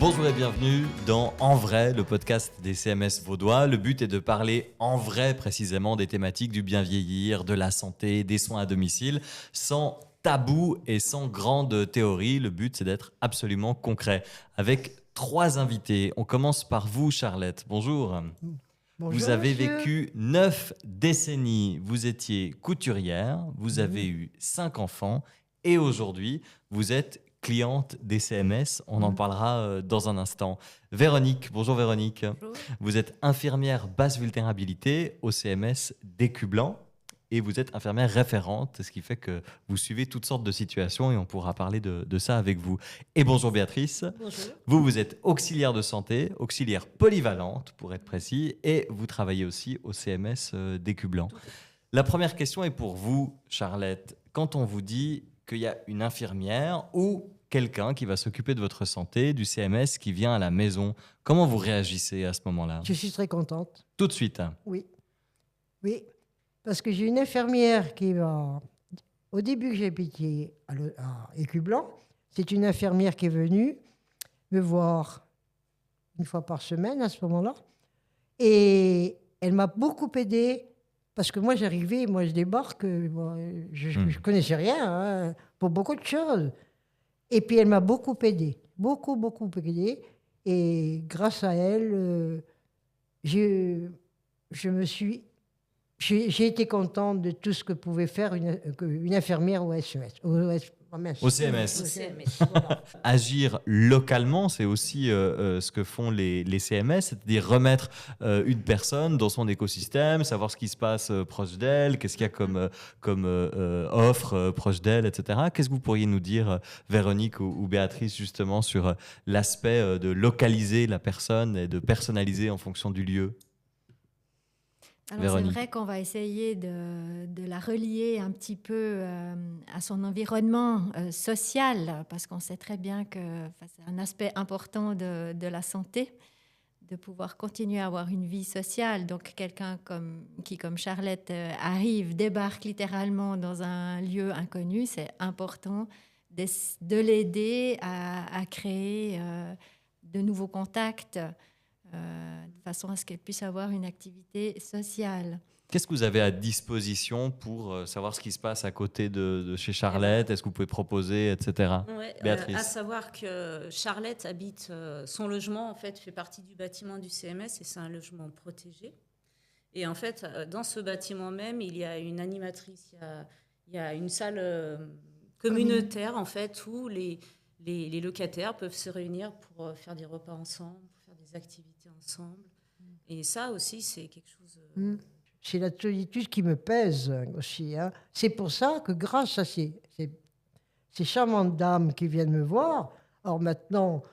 Bonjour et bienvenue dans En Vrai, le podcast des CMS vaudois. Le but est de parler en vrai précisément des thématiques du bien vieillir, de la santé, des soins à domicile, sans tabou et sans grande théorie. Le but c'est d'être absolument concret. Avec 3 invités, on commence par vous Charlotte. Bonjour. Bonjour, Vous avez monsieur. vécu 9 décennies, vous étiez couturière, vous avez eu 5 enfants et aujourd'hui, vous êtes cliente des CMS. On en parlera dans un instant. Véronique, bonjour Véronique. Bonjour. Vous êtes infirmière basse vulnérabilité au CMS d'Écublanc et vous êtes infirmière référente, ce qui fait que vous suivez toutes sortes de situations et on pourra parler de ça avec vous. Et bonjour Béatrice. Bonjour. Vous êtes auxiliaire de santé, auxiliaire polyvalente pour être précis, et vous travaillez aussi au CMS d'Écublanc. La première question est pour vous, Charlotte. Quand on vous dit qu'il y a une infirmière ou quelqu'un qui va s'occuper de votre santé, du CMS, qui vient à la maison, comment vous réagissez à ce moment-là ? Je suis très contente. Tout de suite. Oui. Oui. Parce que j'ai une infirmière qui va. Au début que j'ai habité à Écublanc, c'est une infirmière qui est venue me voir une fois par semaine à ce moment-là. Et elle m'a beaucoup aidée. Parce que moi, j'arrivais, moi, je débarque, je ne connaissais rien pour beaucoup de choses. Et puis, elle m'a beaucoup aidée. Beaucoup, beaucoup aidée. Et grâce à elle, je me suis... J'ai été contente de tout ce que pouvait faire une infirmière au SMS. Au CMS. Voilà. Agir localement, c'est aussi ce que font les CMS, c'est-à-dire remettre une personne dans son écosystème, savoir ce qui se passe proche d'elle, qu'est-ce qu'il y a comme offre proche d'elle, etc. Qu'est-ce que vous pourriez nous dire, Véronique ou Béatrice, justement, sur l'aspect de localiser la personne et de personnaliser en fonction du lieu ? Alors c'est vrai qu'on va essayer de la relier un petit peu à son environnement social, parce qu'on sait très bien que c'est un aspect important de la santé, de pouvoir continuer à avoir une vie sociale. Donc quelqu'un qui, comme Charlotte, arrive, débarque littéralement dans un lieu inconnu, c'est important de l'aider à créer de nouveaux contacts, de façon à ce qu'elle puisse avoir une activité sociale. Qu'est-ce que vous avez à disposition pour savoir ce qui se passe à côté de chez Charlotte ? Est-ce que vous pouvez proposer, etc. Ouais, Béatrice. à savoir que Charlotte habite, son logement en fait fait partie du bâtiment du CMS et c'est un logement protégé. Et en fait, dans ce bâtiment même, il y a une animatrice, il y a une salle communautaire en fait où les locataires peuvent se réunir pour faire des repas ensemble, pour faire des activités ensemble. Et ça aussi, c'est quelque chose. C'est la solitude qui me pèse aussi. C'est pour ça que grâce à ces charmantes dames qui viennent me voir, alors maintenant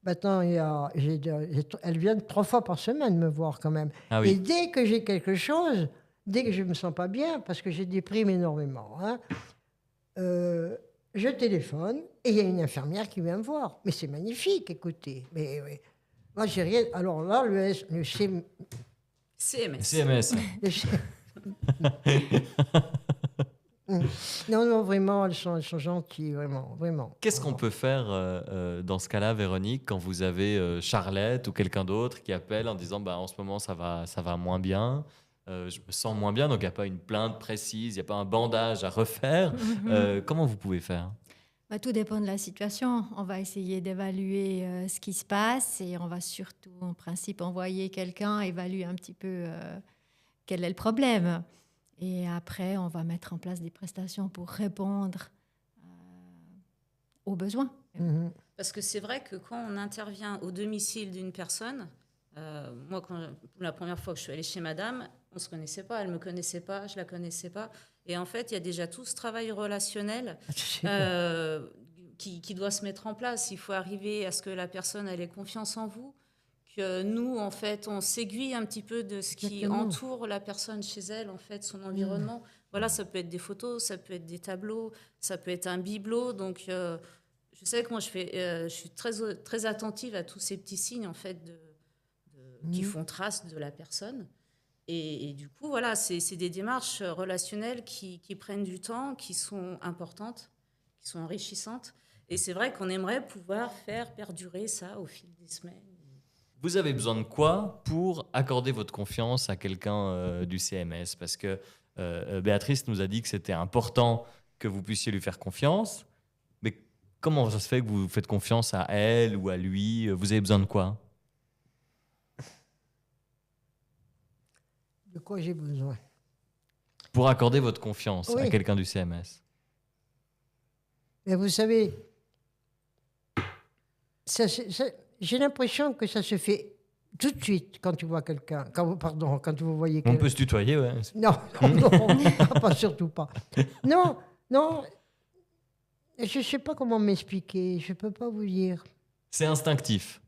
elles viennent 3 fois par semaine me voir quand même. Ah oui. Et dès que j'ai quelque chose, dès que je ne me sens pas bien, parce que je déprime énormément, je téléphone et il y a une infirmière qui vient me voir. Mais c'est magnifique, écoutez. Mais oui. Moi, j'ai rien. Alors là, le CMS. Non, vraiment, elles sont gentilles, vraiment, vraiment. Qu'est-ce qu'on peut faire dans ce cas-là, Véronique, quand vous avez Charlotte ou quelqu'un d'autre qui appelle en disant en ce moment ça va moins bien, je me sens moins bien, donc il n'y a pas une plainte précise, il n'y a pas un bandage à refaire. Comment vous pouvez faire ? Tout dépend de la situation. On va essayer d'évaluer ce qui se passe et on va surtout, en principe, envoyer quelqu'un évaluer un petit peu quel est le problème. Et après, on va mettre en place des prestations pour répondre aux besoins. Parce que c'est vrai que quand on intervient au domicile d'une personne, moi, la première fois que je suis allée chez madame, on ne se connaissait pas, elle ne me connaissait pas, je ne la connaissais pas. Et en fait, il y a déjà tout ce travail relationnel qui doit se mettre en place. Il faut arriver à ce que la personne ait confiance en vous, que nous, en fait, on s'aiguille un petit peu de ce qui entoure la personne chez elle, en fait, son environnement. Voilà, ça peut être des photos, ça peut être des tableaux, ça peut être un bibelot. Donc, je sais que moi, je suis très, très attentive à tous ces petits signes, en fait, qui font trace de la personne. Et du coup, voilà, c'est des démarches relationnelles qui prennent du temps, qui sont importantes, qui sont enrichissantes. Et c'est vrai qu'on aimerait pouvoir faire perdurer ça au fil des semaines. Vous avez besoin de quoi pour accorder votre confiance à quelqu'un du CMS? Parce que Béatrice nous a dit que c'était important que vous puissiez lui faire confiance. Mais comment ça se fait que vous faites confiance à elle ou à lui? Vous avez besoin de quoi? De quoi j'ai besoin? Pour accorder votre confiance à quelqu'un du CMS. Mais vous savez, j'ai l'impression que ça se fait tout de suite quand tu vois quelqu'un. Quand vous voyez quelqu'un. On peut se tutoyer, ouais. Non, pas surtout pas. Non, je ne sais pas comment m'expliquer, je ne peux pas vous dire. C'est instinctif.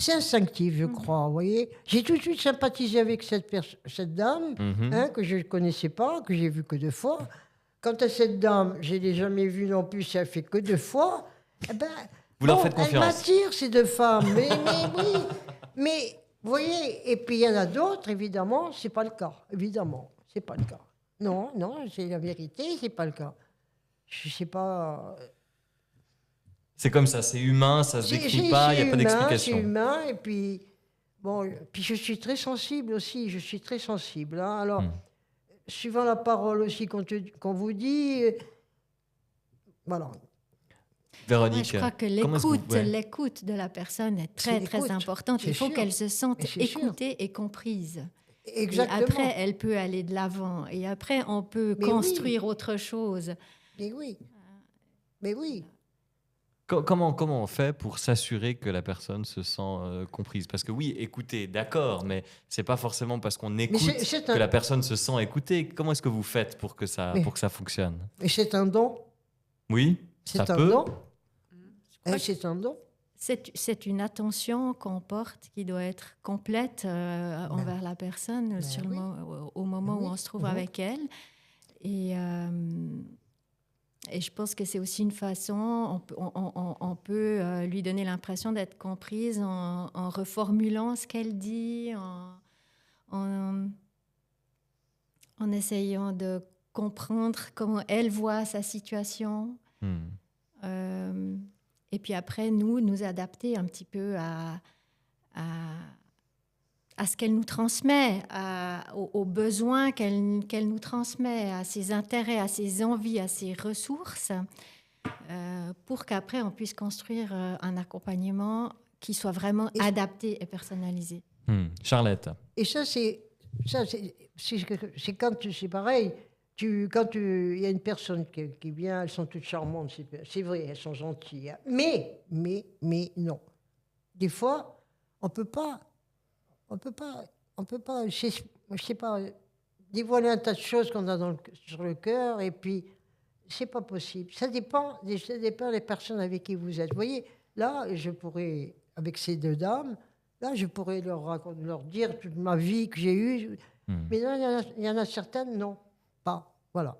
C'est instinctif, je crois, vous voyez. J'ai tout de suite sympathisé avec cette dame, que je ne connaissais pas, que j'ai vue que 2 fois. Quant à cette dame, je ne l'ai jamais vue non plus, ça fait que 2 fois. Eh ben, vous leur faites confiance. Elles m'attirent, ces 2 femmes, mais oui. Mais, vous voyez, et puis il y en a d'autres, évidemment, ce n'est pas le cas. Évidemment, ce n'est pas le cas. Non, c'est la vérité, ce n'est pas le cas. Je ne sais pas... C'est comme ça, c'est humain, ça se décrit pas, il n'y a pas d'explication. C'est humain, et puis, puis je suis très sensible aussi, hein. Alors, suivant la parole aussi qu'on vous dit, voilà. Véronique, je crois que l'écoute de la personne est très, très importante. Il faut qu'elle se sente écoutée et comprise. Exactement. Et après, elle peut aller de l'avant. Et après, on peut construire autre chose. Mais oui. Comment on fait pour s'assurer que la personne se sent comprise? Parce que oui, écouter, d'accord, mais c'est pas forcément parce qu'on écoute que la personne se sent écoutée. Comment est-ce que vous faites pour que ça fonctionne? Mais c'est un don. Oui, c'est un don. C'est un don. C'est une attention qu'on porte qui doit être complète envers la personne au moment où on se trouve avec elle. Et je pense que c'est aussi une façon, on peut lui donner l'impression d'être comprise en reformulant ce qu'elle dit, en essayant de comprendre comment elle voit sa situation. Et puis après, nous adapter un petit peu à ce qu'elle nous transmet, aux besoins qu'elle nous transmet, à ses intérêts, à ses envies, à ses ressources, pour qu'après on puisse construire un accompagnement qui soit vraiment adapté et personnalisé. Charlotte. Et ça, c'est quand c'est pareil. Quand il y a une personne qui vient, elles sont toutes charmantes, c'est vrai, elles sont gentilles. Mais non. Des fois, on peut pas, je sais pas, dévoiler un tas de choses qu'on a sur le cœur, et puis c'est pas possible. Ça dépend des personnes avec qui vous êtes. Vous voyez, là, je pourrais, avec ces 2 dames, là, je pourrais leur dire toute ma vie que j'ai eue. Mais là, il y en a certaines, non. Pas. Voilà.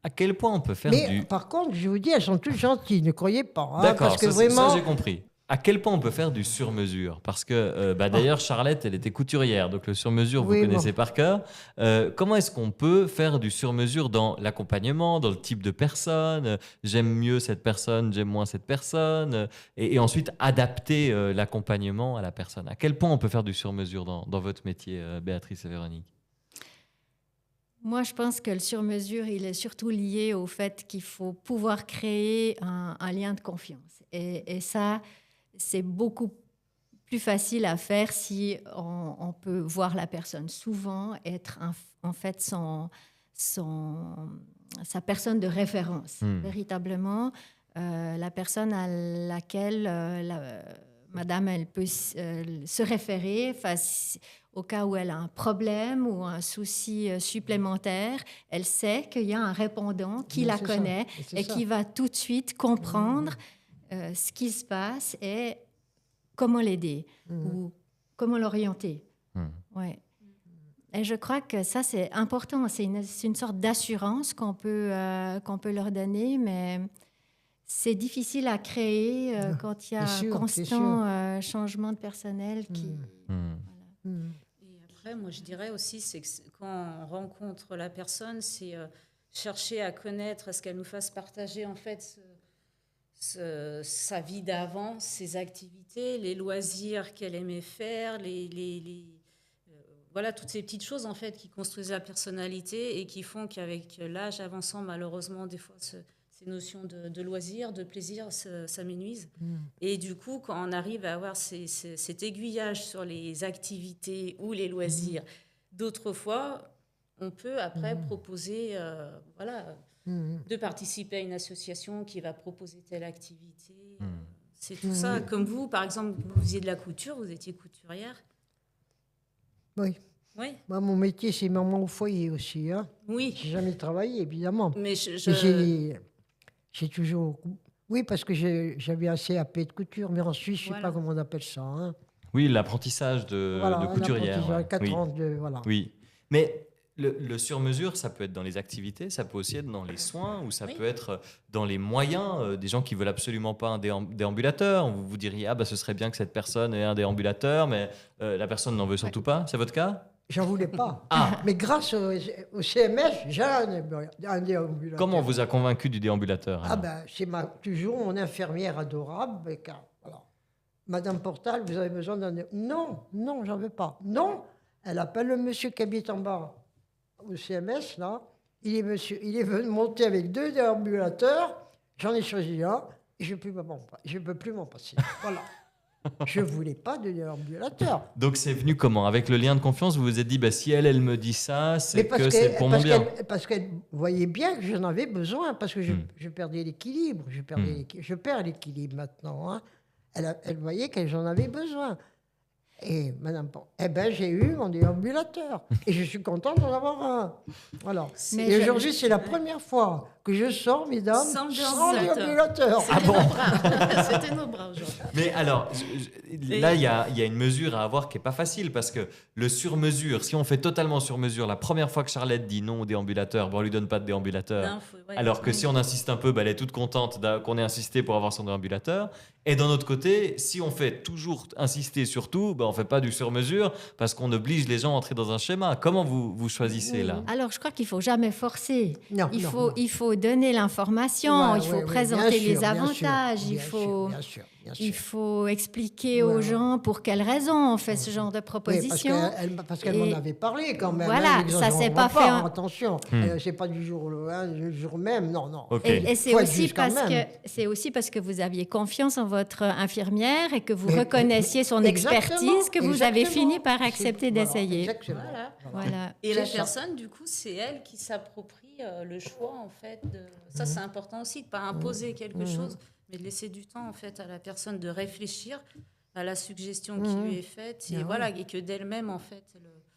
À quel point on peut faire Par contre, je vous dis, elles sont toutes gentilles, ne croyez pas. D'accord, parce que ça j'ai compris. À quel point on peut faire du sur-mesure? Parce que d'ailleurs, Charlotte, elle était couturière, donc le sur-mesure, vous connaissez par cœur. Comment est-ce qu'on peut faire du sur-mesure dans l'accompagnement, dans le type de personne? J'aime mieux cette personne, j'aime moins cette personne. Et ensuite, adapter l'accompagnement à la personne. À quel point on peut faire du sur-mesure dans votre métier, Béatrice et Véronique? Moi, je pense que le sur-mesure, il est surtout lié au fait qu'il faut pouvoir créer un lien de confiance. Et ça, c'est beaucoup plus facile à faire si on peut voir la personne souvent, être en fait sa personne de référence, véritablement. La personne à laquelle madame, elle peut se référer au cas où elle a un problème ou un souci supplémentaire. Elle sait qu'il y a un répondant qui la connaît et qui va tout de suite comprendre ce qui se passe et comment l'aider ou comment l'orienter. Ouais. Et je crois que ça, c'est important. C'est une sorte d'assurance qu'on peut leur donner, mais c'est difficile à créer quand il y a un constant changement de personnel qui... Voilà. Et après, moi, je dirais aussi, c'est que quand on rencontre la personne, c'est chercher à connaître, à ce qu'elle nous fasse partager, en fait, sa vie d'avant, ses activités, les loisirs qu'elle aimait faire, voilà, toutes ces petites choses en fait qui construisent la personnalité et qui font qu'avec l'âge avançant, malheureusement, des fois, ces notions de loisirs, de plaisir s'amenuisent. Et du coup, quand on arrive à avoir cet aiguillage sur les activités ou les loisirs, d'autres fois, on peut après proposer, de participer à une association qui va proposer telle activité. C'est tout ça. Comme vous, par exemple, vous faisiez de la couture, vous étiez couturière. Oui. Oui. Moi, mon métier, c'est maman au foyer aussi. Hein. Oui. J'ai jamais travaillé, évidemment. Mais j'ai toujours... Oui, parce que j'avais un CAP de couture, mais en Suisse, je ne sais pas comment on appelle ça. Hein. Oui, l'apprentissage de couturière. Ouais. 4 ans de... Voilà. Oui, mais le sur-mesure, ça peut être dans les activités, ça peut aussi être dans les soins, ou ça peut être dans les moyens. Des gens qui veulent absolument pas un déambulateur. Vous vous diriez, ce serait bien que cette personne ait un déambulateur, mais la personne n'en veut surtout pas. C'est votre cas ? J'en voulais pas. Mais grâce au CMS, j'ai un déambulateur. Comment on vous a convaincu du déambulateur ? C'est toujours mon infirmière adorable. Voilà. Madame Portal, vous avez besoin d'un... Non, j'en veux pas. Non, elle appelle le monsieur qui habite en bas au CMS, là. Il est venu monter avec 2 déambulateurs. J'en ai choisi un et je ne peux plus m'en passer. Voilà. Je ne voulais pas de déambulateur. Donc c'est venu comment ? Avec le lien de confiance, vous vous êtes dit, si elle me dit ça, c'est pour mon bien. Parce qu'elle voyait bien que j'en avais besoin, parce que je perdais l'équilibre. Je perds l'équilibre maintenant. Hein. Elle voyait que j'en avais besoin. Et madame, j'ai eu mon déambulateur. Et je suis contente d'en avoir un. Voilà. Et aujourd'hui, c'est la première fois que je sors, mesdames, sans déambulateur. Ah bon ? C'était nos bras aujourd'hui. Mais alors, là, il y a une mesure à avoir qui n'est pas facile, parce que le sur-mesure, si on fait totalement sur-mesure, la première fois que Charlotte dit non au déambulateur, on ne lui donne pas de déambulateur. Alors que si on insiste un peu, elle est toute contente qu'on ait insisté pour avoir son déambulateur. Et d'un autre côté, si on fait toujours insister sur tout, on ne fait pas du sur-mesure parce qu'on oblige les gens à entrer dans un schéma. Comment vous choisissez là ? Alors, je crois qu'il ne faut jamais forcer. Non, il faut donner l'information, il faut présenter les avantages, il faut expliquer aux gens pour quelles raisons on fait ce genre de proposition. Oui, parce qu'elle m'en avait parlé quand même. Voilà, ça s'est pas fait. Attention, c'est pas du jour même, non. Okay. Et c'est aussi parce que vous aviez confiance en votre infirmière et que vous reconnaissiez son expertise que vous avez fini par accepter d'essayer. Voilà. Et la personne, du coup, c'est elle qui s'approprie le choix, en fait. Ça, c'est important aussi, de ne pas imposer quelque chose, mais de laisser du temps, en fait, à la personne de réfléchir à la suggestion qui lui est faite et que d'elle-même, en fait,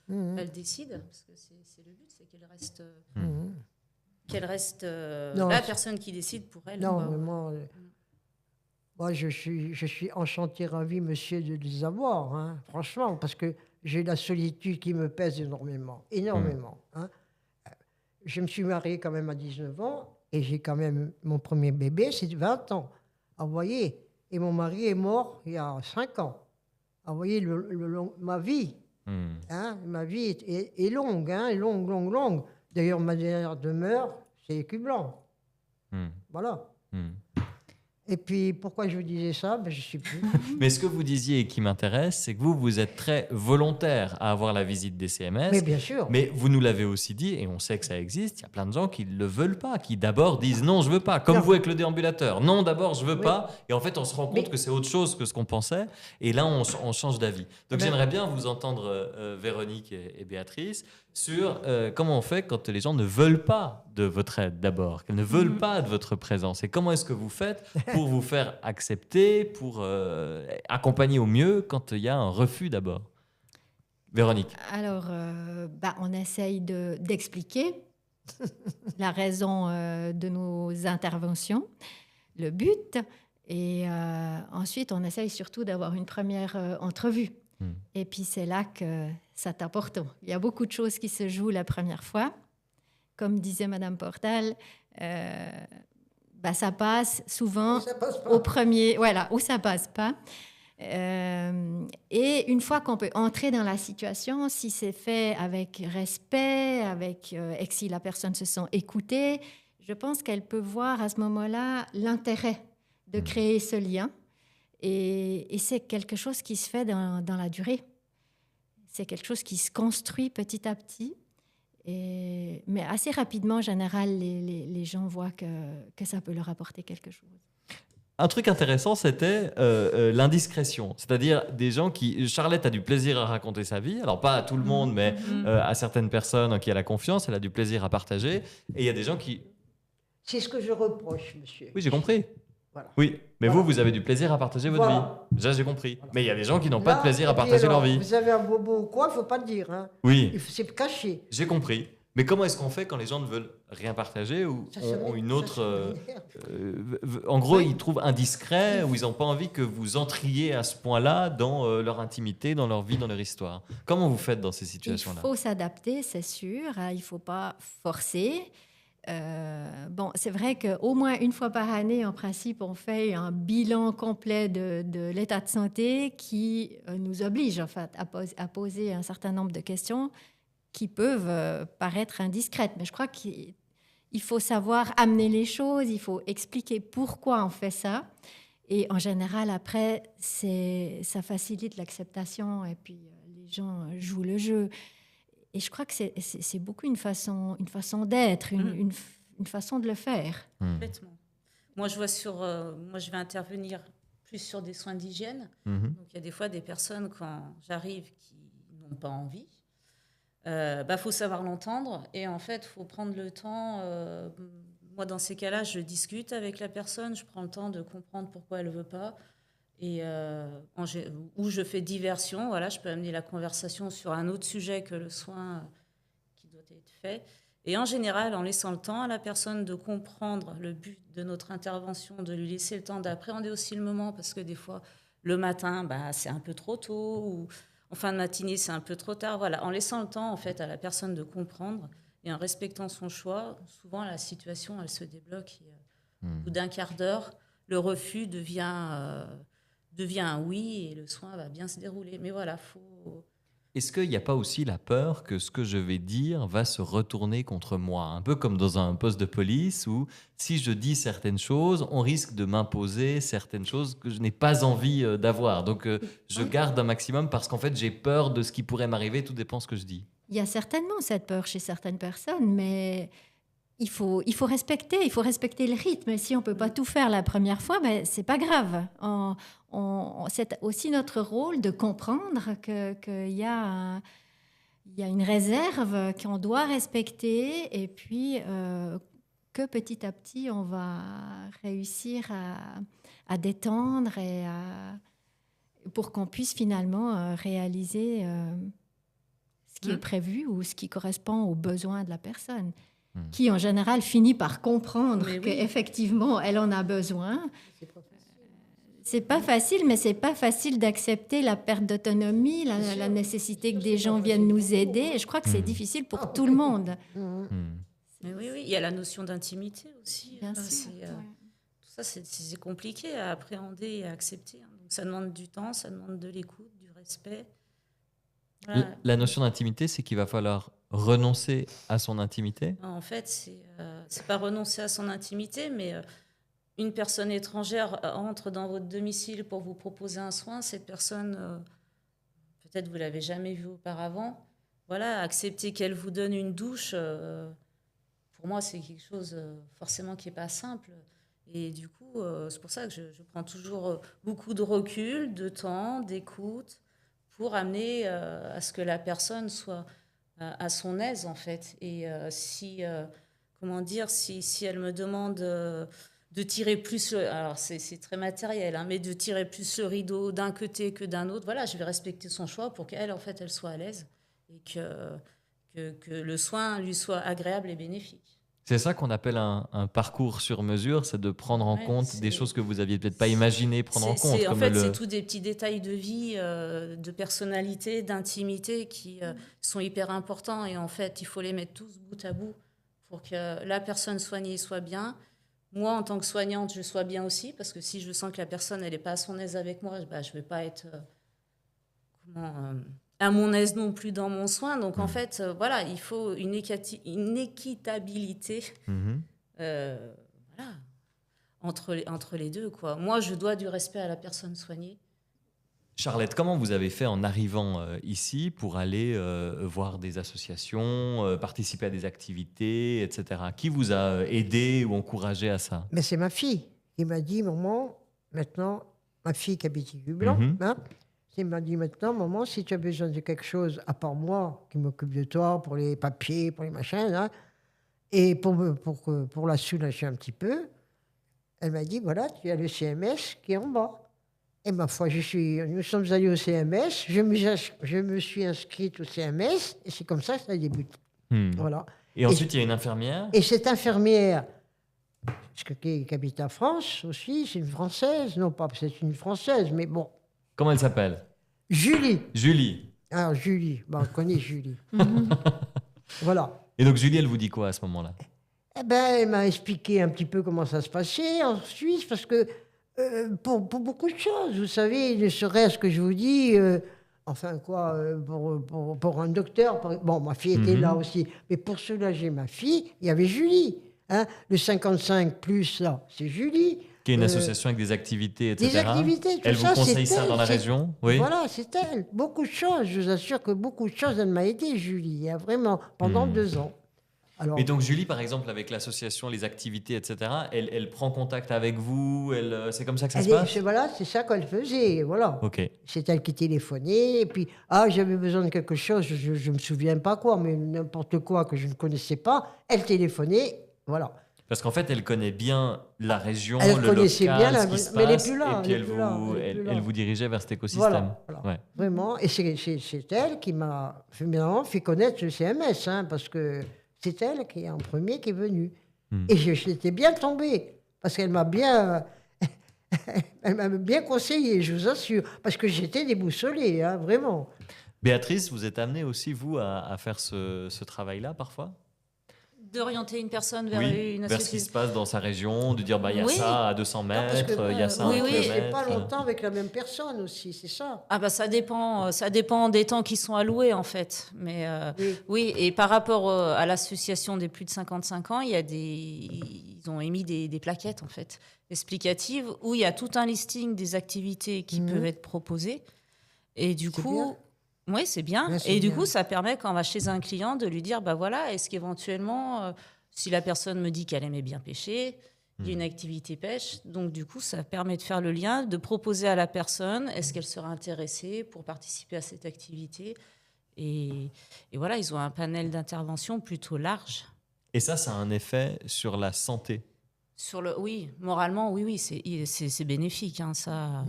elle décide, parce que c'est le but, c'est qu'elle reste la personne qui décide pour elle. Non, vraiment... Moi, je suis enchanté, ravi, monsieur, de les avoir, hein, franchement, parce que j'ai la solitude qui me pèse énormément. Hein. Je me suis mariée quand même à 19 ans, et j'ai quand même mon premier bébé, c'est 20 ans. Ah, vous voyez, et mon mari est mort il y a 5 ans. Ah, vous voyez, ma vie, ma vie est longue, hein, longue. D'ailleurs, ma dernière demeure, c'est Écublanc. Voilà. Et puis, pourquoi je vous disais ça ? Je ne sais plus. Mais ce que vous disiez et qui m'intéresse, c'est que vous êtes très volontaire à avoir la visite des CMS. Mais bien sûr. Mais vous nous l'avez aussi dit, et on sait que ça existe, il y a plein de gens qui ne le veulent pas, qui d'abord disent non, je ne veux pas. Comme vous avec le déambulateur. Non, d'abord, je ne veux pas. Et en fait, on se rend compte que c'est autre chose que ce qu'on pensait. Et là, on change d'avis. Donc, j'aimerais bien vous entendre, Véronique et Béatrice, sur comment on fait quand les gens ne veulent pas de votre aide d'abord, qu'elles ne veulent pas de votre présence. Et comment est-ce que vous faites pour vous faire accepter, pour accompagner au mieux quand il y a un refus d'abord ? Véronique. Alors, on essaye d'expliquer la raison de nos interventions, le but, et ensuite on essaye surtout d'avoir une première entrevue. Et puis c'est là que c'est important. Il y a beaucoup de choses qui se jouent la première fois. Comme disait Madame Portal, ça passe souvent au premier... Voilà, où ça passe pas. Et une fois qu'on peut entrer dans la situation, si c'est fait avec respect, et que si la personne se sent écoutée, je pense qu'elle peut voir à ce moment-là l'intérêt de créer ce lien. Et c'est quelque chose qui se fait dans la durée. C'est quelque chose qui se construit petit à petit. Mais assez rapidement, en général, les gens voient que ça peut leur apporter quelque chose. Un truc intéressant, c'était l'indiscrétion. C'est-à-dire des gens qui... Charlotte a du plaisir à raconter sa vie. Alors, pas à tout le monde, mais à certaines personnes en qui elle a confiance. Elle a du plaisir à partager. Et il y a des gens qui... C'est ce que je reproche, monsieur. Oui, j'ai compris. Voilà. Oui, mais Voilà. vous avez du plaisir à partager votre vie. Déjà, j'ai compris. Voilà. Mais il y a des gens qui n'ont Là, pas de plaisir à et puis partager alors, leur vie. Vous avez un bobo ou quoi, il ne faut pas le dire. Hein. Oui, C'est caché. j'ai compris. Mais comment est-ce qu'on fait quand les gens ne veulent rien partager ou ont une autre... en gros, ils trouvent indiscret ou ils n'ont pas envie que vous entriez à ce point-là dans leur intimité, dans leur vie, dans leur histoire. Comment vous faites dans ces situations-là? Il faut s'adapter, c'est sûr. Il ne faut pas forcer. Bon, c'est vrai qu'au moins une fois par année, en principe, on fait un bilan complet de l'état de santé qui nous oblige en fait, à poser un certain nombre de questions qui peuvent paraître indiscrètes. Mais je crois qu'il faut savoir amener les choses, il faut expliquer pourquoi on fait ça. Et en général, après, ça facilite l'acceptation et puis les gens jouent le jeu. Et je crois que c'est beaucoup une façon d'être, une façon de le faire. Complètement. Moi, je vais intervenir plus sur des soins d'hygiène. Donc, il y a des fois des personnes, quand j'arrive, qui n'ont pas envie. Faut savoir l'entendre. Et en fait, il faut prendre le temps. Moi, dans ces cas-là, je discute avec la personne. Je prends le temps de comprendre pourquoi elle ne veut pas. Et où je fais diversion, voilà, je peux amener la conversation sur un autre sujet que le soin qui doit être fait. Et en général, en laissant le temps à la personne de comprendre le but de notre intervention, de lui laisser le temps d'appréhender aussi le moment, parce que des fois, le matin, c'est un peu trop tôt, ou en fin de matinée, c'est un peu trop tard. Voilà, en laissant le temps en fait, à la personne de comprendre et en respectant son choix, souvent la situation, elle se débloque. Et, au bout d'un quart d'heure, le refus devient un oui et le soin va bien se dérouler. Mais voilà, faut... Est-ce qu'il n'y a pas aussi la peur que ce que je vais dire va se retourner contre moi? Un peu comme dans un poste de police où si je dis certaines choses, on risque de m'imposer certaines choses que je n'ai pas envie d'avoir. Donc je garde un maximum parce qu'en fait j'ai peur de ce qui pourrait m'arriver, tout dépend de ce que je dis. Il y a certainement cette peur chez certaines personnes, mais... Il faut respecter le rythme. Et si on ne peut pas tout faire la première fois, ce n'est pas grave. C'est aussi notre rôle de comprendre qu'il y a une réserve qu'on doit respecter et puis que petit à petit, on va réussir à détendre et pour qu'on puisse finalement réaliser ce qui est prévu ou ce qui correspond aux besoins de la personne. Qui, en général, finit par comprendre qu'effectivement, elle en a besoin. C'est pas facile, mais c'est pas facile d'accepter la perte d'autonomie, la nécessité que des gens viennent nous aider. Et je crois que c'est difficile pour tout le monde. Mais oui, il y a la notion d'intimité aussi. Bien sûr. Tout ça, c'est compliqué à appréhender et à accepter. Donc, ça demande du temps, ça demande de l'écoute, du respect. Voilà. La notion d'intimité, c'est qu'il va falloir renoncer à son intimité? En fait, c'est pas renoncer à son intimité, mais une personne étrangère entre dans votre domicile pour vous proposer un soin. Cette personne, peut-être vous l'avez jamais vue auparavant. Voilà, accepter qu'elle vous donne une douche, pour moi, c'est quelque chose forcément qui est pas simple. Et du coup, c'est pour ça que je prends toujours beaucoup de recul, de temps, d'écoute, pour amener à ce que la personne soit à son aise, en fait. Et si elle me demande de tirer plus, alors c'est très matériel, hein, mais de tirer plus le rideau d'un côté que d'un autre, voilà, je vais respecter son choix pour qu'elle, en fait, elle soit à l'aise et que le soin lui soit agréable et bénéfique. C'est ça qu'on appelle un parcours sur mesure, c'est de prendre en compte des choses que vous aviez peut-être pas imaginé prendre en compte. En fait, c'est tous des petits détails de vie, de personnalité, d'intimité qui sont hyper importants. Et en fait, il faut les mettre tous bout à bout pour que la personne soignée soit bien. Moi, en tant que soignante, je sois bien aussi. Parce que si je sens que la personne elle n'est pas à son aise avec moi, je ne vais pas être à mon aise non plus dans mon soin. Donc, en fait, voilà, il faut une équitabilité. Voilà. entre les deux, quoi. Moi, je dois du respect à la personne soignée. Charlotte, comment vous avez fait en arrivant ici pour aller voir des associations, participer à des activités, etc. Qui vous a aidé ou encouragé à ça? Mais c'est ma fille qui m'a dit, maman, maintenant, ma fille qui habite à Blanc, hein, qui m'a dit maintenant, maman, si tu as besoin de quelque chose, à part moi, qui m'occupe de toi, pour les papiers, pour les machins, hein, et pour la soulager un petit peu, elle m'a dit, voilà, tu as le CMS qui est en bas. Et ma foi, nous sommes allés au CMS, je me suis inscrite au CMS, et c'est comme ça que ça débute. Voilà. Et ensuite, il y a une infirmière. Et cette infirmière, qui habite en France aussi, c'est une Française. Non, pas c'est une Française, mais bon. Comment elle s'appelle? Julie. Julie. Alors, Julie, on connaît Julie. Voilà. Et donc, Julie, elle vous dit quoi à ce moment-là? Eh ben, elle m'a expliqué un petit peu comment ça se passait en Suisse, parce que pour beaucoup de choses, vous savez, ne serait-ce que je vous dis, pour un docteur, bon, ma fille était là aussi, mais pour soulager ma fille, il y avait Julie. Hein, le 55+, là, c'est Julie. Qui est une association avec des activités, etc. Des activités, tout elle ça, vous conseille ça dans la région? Oui. Voilà, c'est elle. Beaucoup de choses, je vous assure que beaucoup de choses, elle m'a aidé, Julie, hein, vraiment, pendant 2 ans. Alors, et donc Julie, par exemple, avec l'association, les activités, etc., elle prend contact avec vous, c'est comme ça que ça se passe? Voilà, c'est ça qu'elle faisait, voilà. Ok. C'est elle qui téléphonait, et puis, j'avais besoin de quelque chose, je ne me souviens pas quoi, mais n'importe quoi que je ne connaissais pas, elle téléphonait, voilà. Parce qu'en fait, elle connaît bien la région, elle le local, bien ce qui se mais elle passe, n'est plus là. Et puis elle vous dirigeait vers cet écosystème. Voilà. Ouais. Vraiment. Et c'est elle qui m'a fait connaître le CMS, hein, parce que c'est elle qui est en premier qui est venue. Et j'étais bien tombée, parce qu'elle m'a bien... elle m'a bien conseillé, je vous assure, parce que j'étais déboussolée, hein, vraiment. Béatrice, vous êtes amenée aussi, vous, à faire ce travail-là, parfois? D'orienter une personne vers une association. Vers ce qui se passe dans sa région, de dire, il y a ça à 200 mètres, il y a ça à 1 kilomètre. Je ne pas longtemps avec la même personne aussi, c'est ça. Ça dépend des temps qui sont alloués, en fait. Mais oui, et par rapport à l'association des plus de 55 ans, ils ont émis des plaquettes, en fait, explicatives, où il y a tout un listing des activités qui peuvent être proposées. Et du coup... Oui, c'est bien. Ouais, et du coup, ça permet, quand on va chez un client, de lui dire, voilà, est-ce qu'éventuellement, si la personne me dit qu'elle aimait bien pêcher, il y a une activité pêche. Donc, du coup, ça permet de faire le lien, de proposer à la personne, est-ce qu'elle sera intéressée pour participer à cette activité. Et voilà, ils ont un panel d'intervention plutôt large. Et ça a un effet sur la santé? Oui, moralement, oui, c'est bénéfique, hein, ça...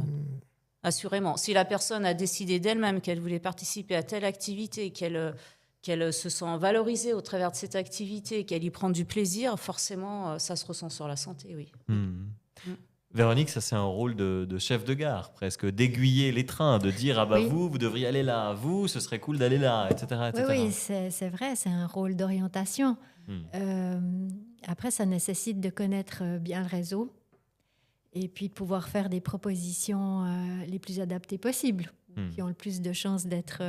Assurément. Si la personne a décidé d'elle-même qu'elle voulait participer à telle activité, qu'elle se sent valorisée au travers de cette activité, qu'elle y prend du plaisir, forcément, ça se ressent sur la santé, oui. Véronique, ça c'est un rôle de chef de gare, presque, d'aiguiller les trains, de dire vous devriez aller là, vous, ce serait cool d'aller là, etc. etc. Oui, c'est vrai, c'est un rôle d'orientation. Après, ça nécessite de connaître bien le réseau. Et puis de pouvoir faire des propositions les plus adaptées possibles, qui ont le plus de chances d'être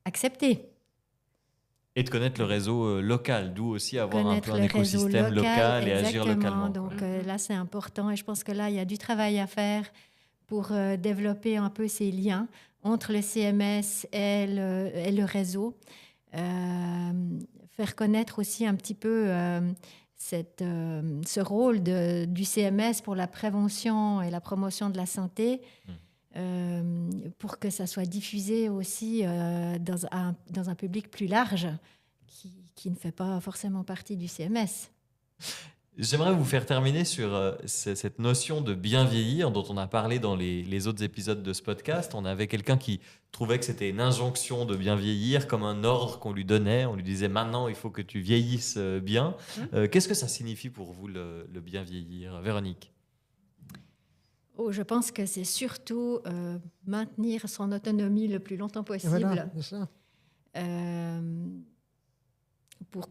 acceptées. Et de connaître le réseau local, d'où aussi avoir un peu un écosystème local et agir localement. Donc là, c'est important. Et je pense que là, il y a du travail à faire pour développer un peu ces liens entre le CMS et le réseau. Faire connaître aussi un petit peu... ce rôle du CMS pour la prévention et la promotion de la santé, pour que ça soit diffusé aussi dans un public plus large qui ne fait pas forcément partie du CMS. J'aimerais vous faire terminer sur cette notion de bien vieillir dont on a parlé dans les autres épisodes de ce podcast. On avait quelqu'un qui trouvait que c'était une injonction de bien vieillir, comme un ordre qu'on lui donnait. On lui disait maintenant il faut que tu vieillisses bien. Qu'est-ce que ça signifie pour vous le bien vieillir, Véronique? Je pense que c'est surtout maintenir son autonomie le plus longtemps possible. Voilà, c'est ça.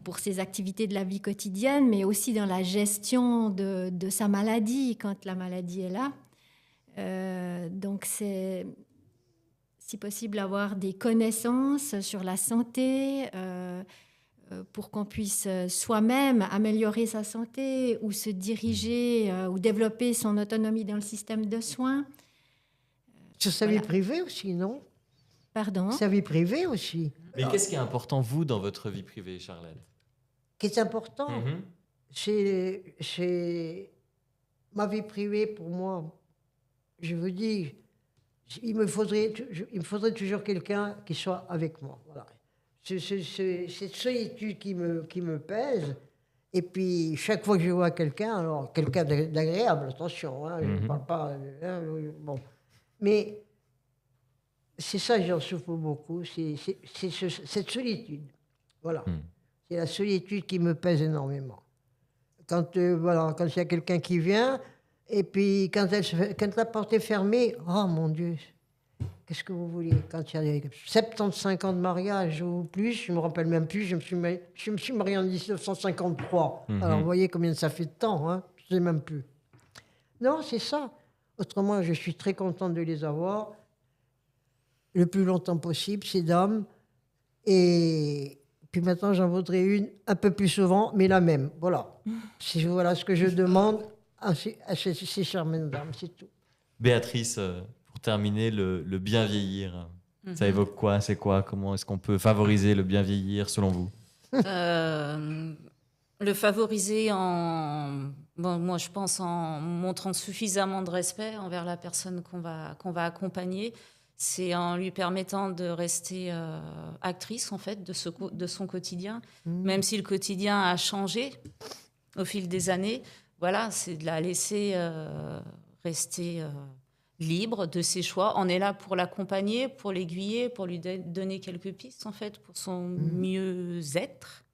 Pour ses activités de la vie quotidienne, mais aussi dans la gestion de sa maladie, quand la maladie est là. Donc, c'est, si possible, avoir des connaissances sur la santé, pour qu'on puisse soi-même améliorer sa santé ou se diriger ou développer son autonomie dans le système de soins. Sur sa vie privée aussi, non? Pardon? Sa vie privée aussi. Mais qu'est-ce qui est important, vous, dans votre vie privée, Charlotte? Qu'est-ce qui est important? C'est ma vie privée, pour moi. Je vous dis, il me faudrait toujours quelqu'un qui soit avec moi. Voilà. C'est cette solitude qui me pèse. Et puis, chaque fois que je vois quelqu'un, alors quelqu'un d'agréable, attention, hein, je ne parle pas... bon. Mais c'est ça que j'en souffre beaucoup, c'est cette solitude. Voilà. C'est la solitude qui me pèse énormément. Quand il y a quelqu'un qui vient, et puis quand la porte est fermée, oh mon Dieu, qu'est-ce que vous voulez? Quand il y a 75 ans de mariage ou plus, je ne me rappelle même plus, je me suis marié en 1953. Alors vous voyez combien ça fait de temps, hein? Je ne sais même plus. Non, c'est ça. Autrement, je suis très contente de les avoir le plus longtemps possible, ces dames. Et puis maintenant, j'en voudrais une un peu plus souvent, mais la même. Voilà. Voilà ce que je demande à ces charmantes dames, c'est tout. Béatrice, pour terminer, le bien vieillir, ça évoque quoi? C'est quoi? Comment est-ce qu'on peut favoriser le bien vieillir, selon vous? Le favoriser moi je pense en montrant suffisamment de respect envers la personne qu'on va accompagner. C'est en lui permettant de rester actrice en fait de son quotidien, même si le quotidien a changé au fil des années. Voilà, c'est de la laisser rester libre de ses choix. On est là pour l'accompagner, pour l'aiguiller, pour lui donner quelques pistes en fait pour son mieux-être.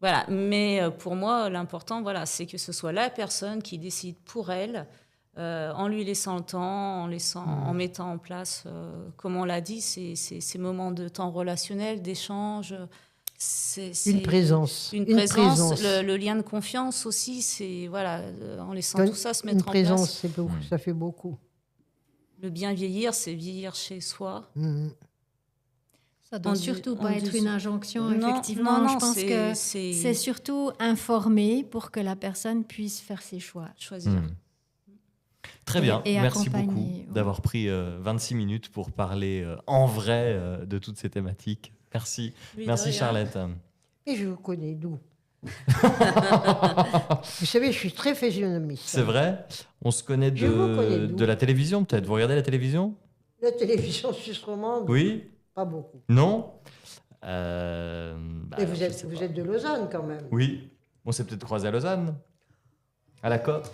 Voilà, mais pour moi, l'important, voilà, c'est que ce soit la personne qui décide pour elle, en lui laissant le temps, en mettant en place, comme on l'a dit, ces moments de temps relationnel, d'échange. C'est une présence. Une présence. Le lien de confiance aussi, c'est voilà, en laissant tout ça se mettre en place. Une présence, ça fait beaucoup. Le bien vieillir, c'est vieillir chez soi. Ça ne doit surtout pas être une injonction, effectivement. Non, je pense que c'est surtout informer pour que la personne puisse faire ses choix. Choisir. Très bien. Merci beaucoup d'avoir pris 26 minutes pour parler en vrai de toutes ces thématiques. Merci. Oui, merci Charlotte. Et je vous connais d'où? Vous savez, je suis très physionomiste. C'est vrai? On se connaît de la télévision peut-être? Vous regardez la télévision? La télévision suisse romande? Oui. Pas beaucoup. Non? Mais vous êtes de Lausanne quand même. Oui. On s'est peut-être croisé à Lausanne. À la COP.